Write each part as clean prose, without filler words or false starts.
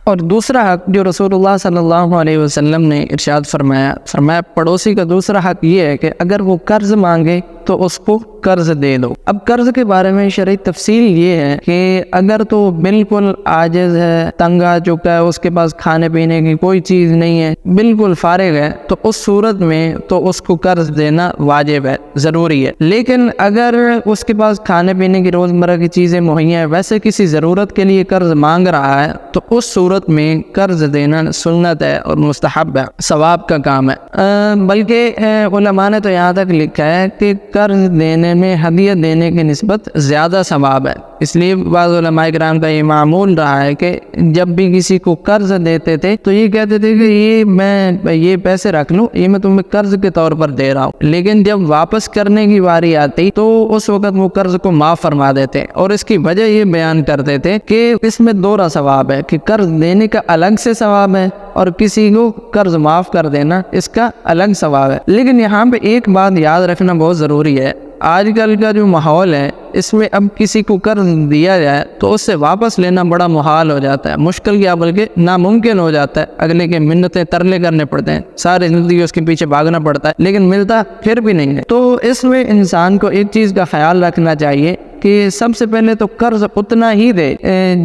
اور دوسرا حق جو رسول اللہ صلی اللہ علیہ وسلم نے ارشاد فرمایا پڑوسی کا دوسرا حق یہ ہے کہ اگر وہ قرض مانگے تو اس کو قرض دے دو۔ اب قرض کے بارے میں شرعی تفصیل یہ ہے کہ اگر تو بالکل عاجز ہے، تنگ آ چکا ہے، اس کے پاس کھانے پینے کی کوئی چیز نہیں ہے، بالکل فارغ ہے، تو اس صورت میں تو اس کو قرض دینا واجب ہے، ضروری ہے۔ لیکن اگر اس کے پاس کھانے پینے کی روزمرہ کی چیزیں مہیا ہیں، ویسے کسی ضرورت کے لیے قرض مانگ رہا ہے، تو اس صورت میں قرض دینا سنت ہے اور مستحب ہے، ثواب کا کام ہے۔ بلکہ علماء نے تو یہاں تک لکھا ہے کہ قرض دینے میں ہدیہ دینے کی نسبت زیادہ ثواب ہے۔ اس لیے بعض علماء کرام کا یہ معمول رہا ہے کہ جب بھی کسی کو قرض دیتے تھے تو یہ کہتے تھے کہ یہ پیسے رکھ لو، یہ میں تمہیں قرض کے طور پر دے رہا ہوں، لیکن جب واپس کرنے کی باری آتی تو اس وقت وہ قرض کو معاف فرما دیتے، اور اس کی وجہ یہ بیان کرتے تھے کہ اس میں دوہرا ثواب ہے، کہ قرض دینے کا الگ سے ثواب ہے اور کسی کو قرض معاف کر دینا اس کا الگ ثواب ہے۔ لیکن یہاں پہ ایک بات یاد رکھنا بہت ضروری ہے، آج کل کا جو ماحول ہے اس میں اب کسی کو قرض دیا جائے تو اس سے واپس لینا بڑا محال ہو جاتا ہے، مشکل کیا بلکہ ناممکن ہو جاتا ہے، اگلے کے منتیں ترلے کرنے پڑتے ہیں، ساری زندگی اس کے پیچھے بھاگنا پڑتا ہے، لیکن ملتا پھر بھی نہیں ہے۔ تو اس میں انسان کو ایک چیز کا خیال رکھنا چاہیے کہ سب سے پہلے تو قرض اتنا ہی دے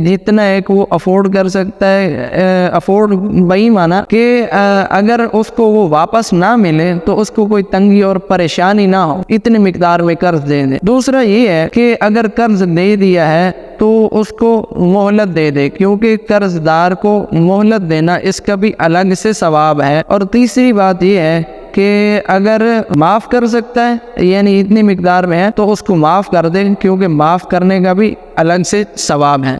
جتنا ایک وہ افورڈ کر سکتا ہے۔ افورڈ وہی مانا کہ اگر اس کو وہ واپس نہ ملے تو اس کو کوئی تنگی اور پریشانی نہ ہو، اتنی مقدار میں قرض دے دے۔ دوسرا یہ ہے کہ اگر قرض دے دیا ہے تو اس کو مہلت دے دے، کیونکہ قرض دار کو مہلت دینا اس کا بھی الگ سے ثواب ہے۔ اور تیسری بات یہ ہے کہ اگر معاف کر سکتا ہے یعنی اتنی مقدار میں ہے تو اس کو معاف کر دے، کیونکہ معاف کرنے کا بھی الگ سے ثواب ہے۔